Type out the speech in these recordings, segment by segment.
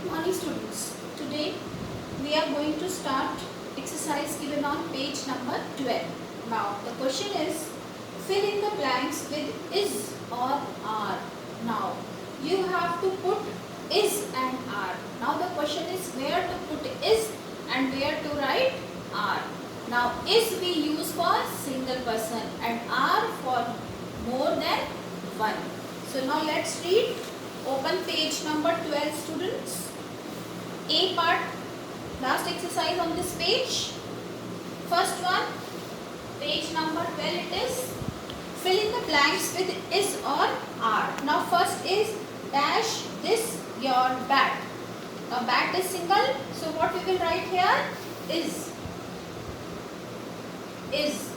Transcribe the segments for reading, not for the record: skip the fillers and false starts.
Morning students. Today we are going to start exercise given on page number 12. Now the question is fill in the blanks with is or are. Now you have to put is and are. Now the question is where to put is and where to write are. Now is we use for single person and are for more than one. So now let's read. Open page number 12 students. A part, last exercise on this page. First one, page number 12 it is. Fill in the blanks with is or are. Now first is dash this your bat. Now bat is single, so what we will write here is. Is.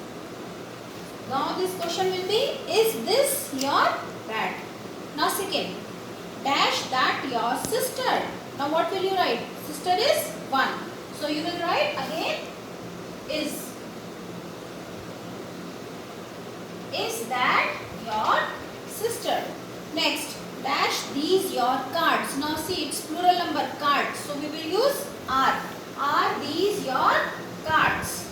Now this question will be is this your bat? Now second, dash that your sister. Now what will you write? Sister is 1. So you will write again is. Is that your sister? Next, dash these your cards. Now see it's plural number cards. So we will use are. Are these your cards?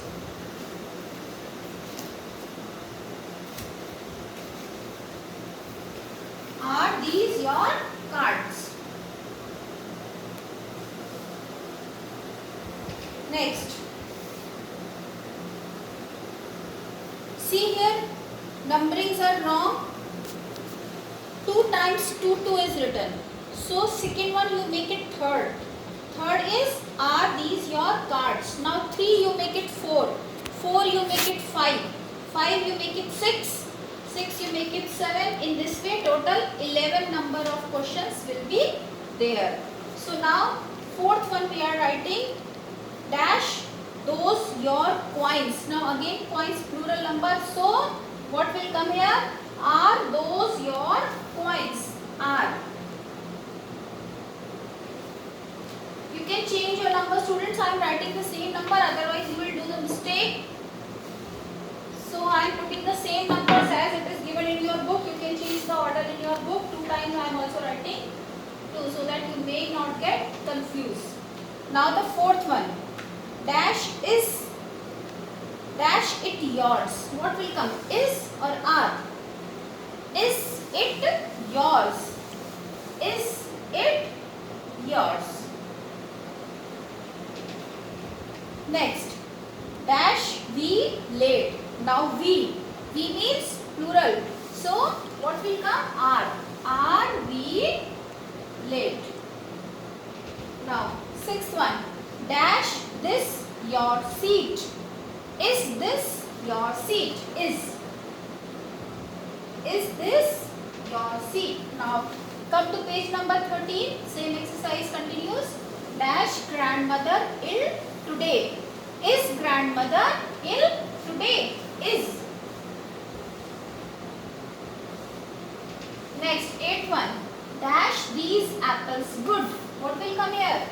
Are these your cards? Next, see here numberings are wrong. 2 times 2 is written. So second one you make it third. Third is are these your cards? Now 3 you make it 4. 4 you make it 5. 5 you make it 6. 6 you make it 7. In this way total 11 number of questions will be there. So now fourth one we are writing dash those your coins. Now again coins plural number. So what will come here? Are those your coins? Are. You can change your number students. I am writing the same number, otherwise you will do the mistake. So I am putting the same numbers as it is given in your book. You can change the order in your book. 2 times I am also writing 2 so that you may not get confused. Now the fourth one. Dash is dash it yours. What will come? Is or are? Is it yours? Is it yours? Next, dash we late. Now we means plural. So what will come? Are. Are we late? Now sixth one. Dash this your seat. Is this your seat? Is this your seat? Now come to page number 13. Same exercise continues. Dash grandmother ill today. Is grandmother ill today? Is. Next, eighth one. Dash these apples good. What will come here?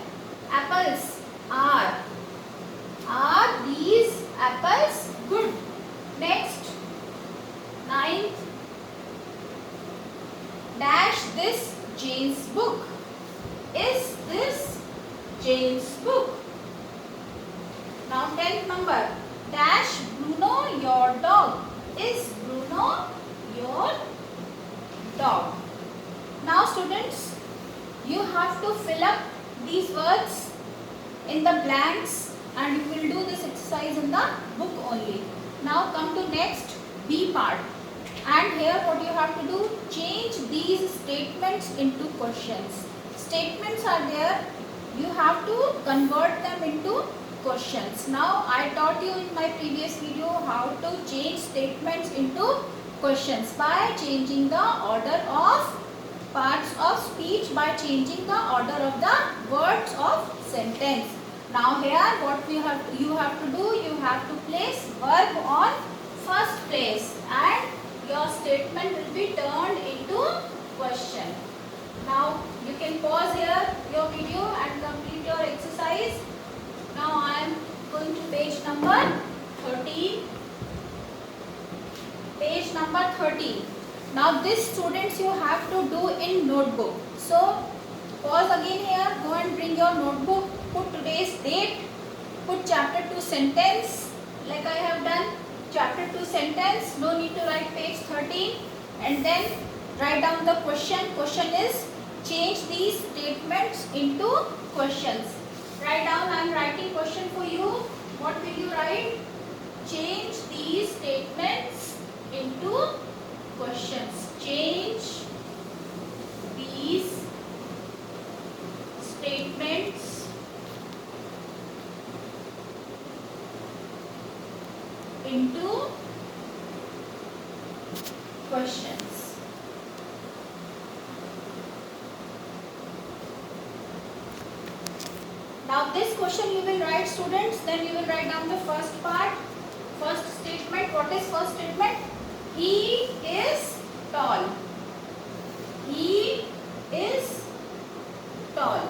Apples. Are. Are these apples good? Next, ninth. Dash this Jane's book. Is this Jane's book? Now 10th number. Dash Bruno your dog. Is Bruno your dog? Now students, you have to fill up these words in the blanks and you will do this exercise in the book only. Now come to next B part. And here what you have to do, change these statements into questions. Statements are there, you have to convert them into questions. Now I taught you in my previous video how to change statements into questions by changing the order of parts of speech, by changing the order of the words of sentence. Now here what you have to do, you have to place verb on first place and your statement will be turned into question. Now you can pause here your video and complete your exercise. Now I am going to page number 13. Page number 13. Now this students you have to do in notebook. So Pause again here. Go and bring your notebook. Put today's date. Put chapter 2 sentence like I have done. Chapter 2 sentence. No need to write page 13. And then write down the question. Question is change these statements into questions. Write down. I am writing question for you. What will you write? Change these statements into questions. Change these statements into questions. Now this question you will write, students, then you will write down the first part. First statement. What is first statement? He is tall. He is tall.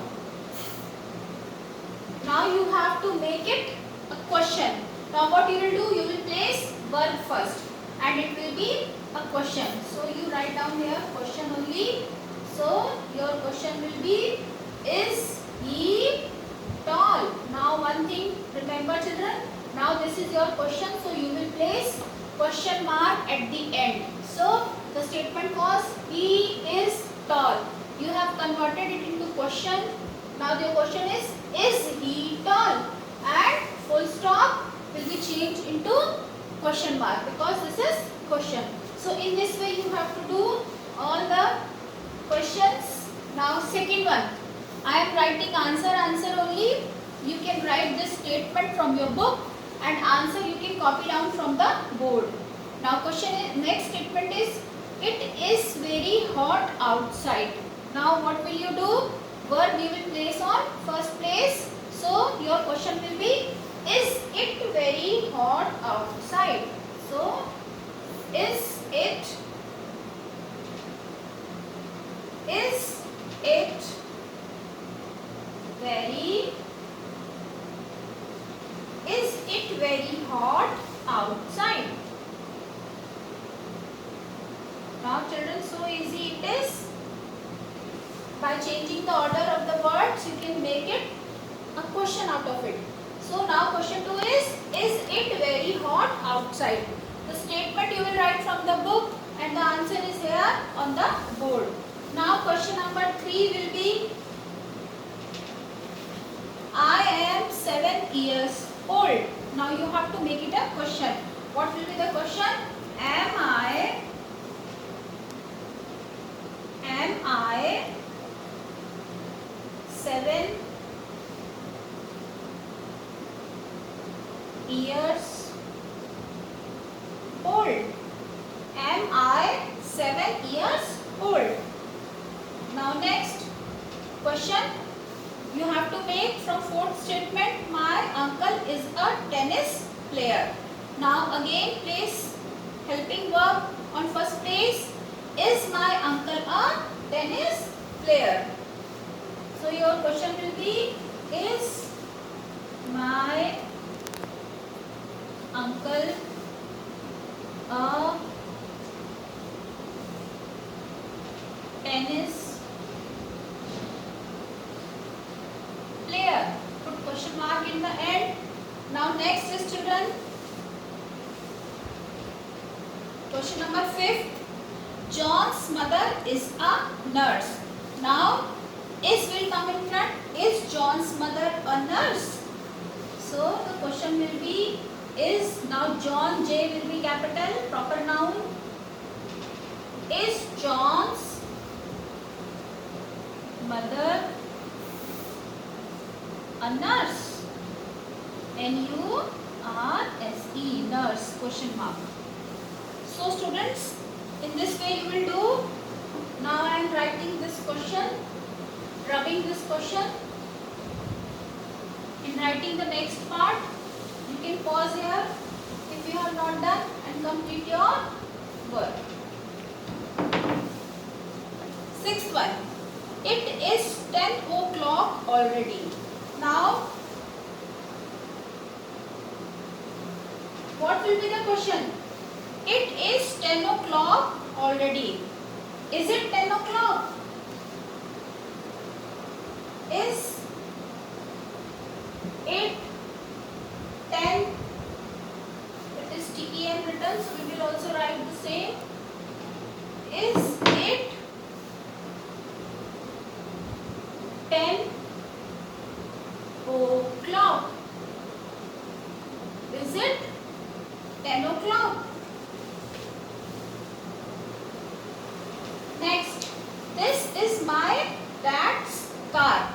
Now you have to make it a question. Now what you will do? You will place verb first and it will be a question. So you write down here question only. So your question will be, is he tall? Now one thing remember, children, now this is your question, so you will place question mark at the end. So the statement was he is tall. You have converted it into question. Now the question is he tall? And full stop will be changed into question mark because this is question. So in this way you have to do all the questions. Now second one, I am writing answer only. You can write this statement from your book and answer you can copy down from the board. Now question is, next statement is, it is very hot outside. Now what will you do? Verb you will place on first place. So your question will be, is it very hot outside? So is it very hot outside? Now children, so easy it is. By changing the order of the words, you can make it a question out of it. So now question 2 is it very hot outside? The statement you will write from the book and the answer is here on the board. Now question number 3 will be, I am 7 years old. Now you have to make it a question. What will be the question? Am I 7 years old? Am I 7 years old? Now next question you have to make from fourth statement, my uncle is a tennis player. Now again place helping verb on first place. Is my uncle a tennis player? So your question will be, is my uncle a tennis player? Put question mark in the end. Now next is children, question number 5. John's mother is a nurse. Now is will come in front. Is John's mother a nurse? So the question will be, is, now John, J will be capital, proper noun. Is John's mother a nurse? N-U-R-S-E, nurse, question mark. So students, in this way you will do. Now I am writing this question, rubbing this question. In writing the next part, you can pause here if you have not done and complete your work. Sixth one, it is 10 o'clock already. Now, what will be the question? It is 10 o'clock already. Is it 10 o'clock? Is it 10? It is TEN written, so we will also write the same. Is it 10 o'clock? Is it 10 o'clock? Next, this is my dad's car.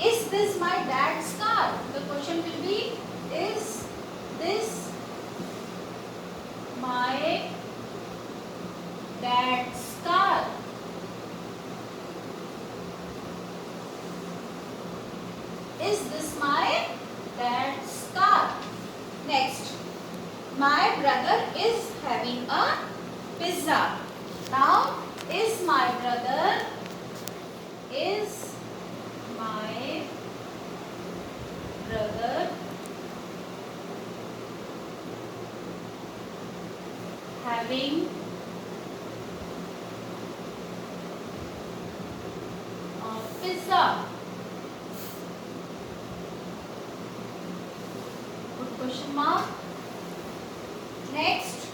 Is this my dad's car? The question will be, is this my dad's car? Is this my dad's car? Next, my brother is having a pizza. Now, is my brother having a pizza? Put question mark. Next,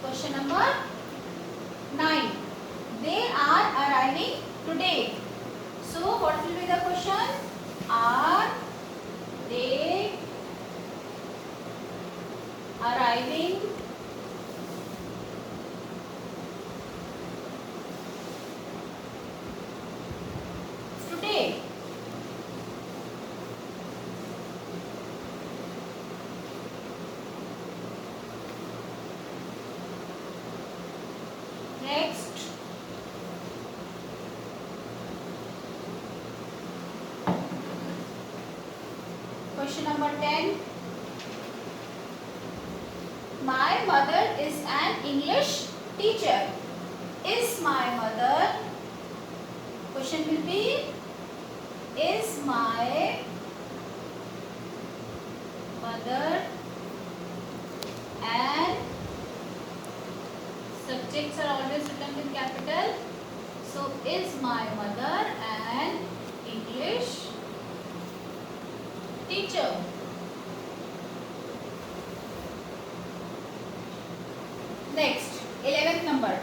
question number 9. They are arriving today. So what will be the question? Are they arriving today? Next, question number 10. My mother is an English teacher. Is my mother, question will be, is my mother an, subjects are always written with capital. So, is my mother an English teacher? Next, 11th number.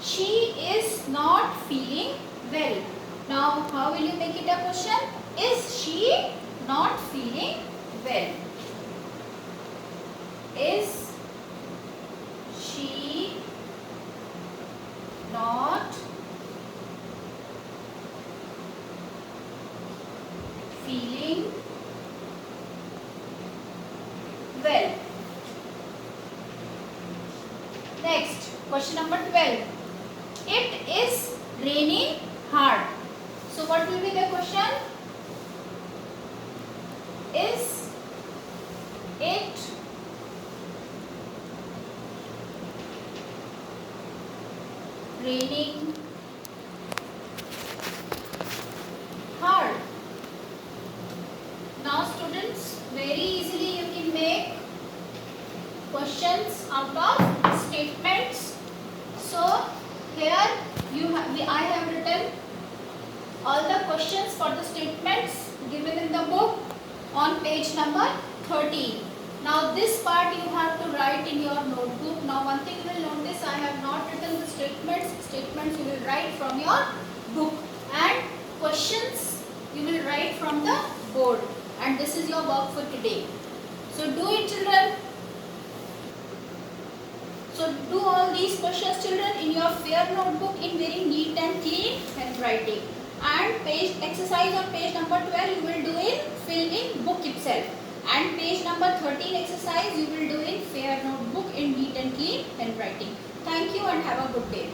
She is not feeling well. Now, how will you make it a question? Is she not feeling well? Is she not feeling well? Next, question number 12. It is raining hard. So what will be the question? Is it raining hard? Now students, very easily you can make questions out of statements. So here I have written all the questions for the statements given in the book on page number 13. Now this part you have to write in your notebook. Now one thing you will notice, I have not written the statements. Statements you will write from your book, and questions you will write from the board. And this is your work for today. So do it, children. So do all these questions, children, in your fair notebook in very neat and clean handwriting. And page exercise on page number 12 you will do in fill in book itself. And page number 13 exercise you will do in fair notebook in neat and clean handwriting. Thank you and have a good day.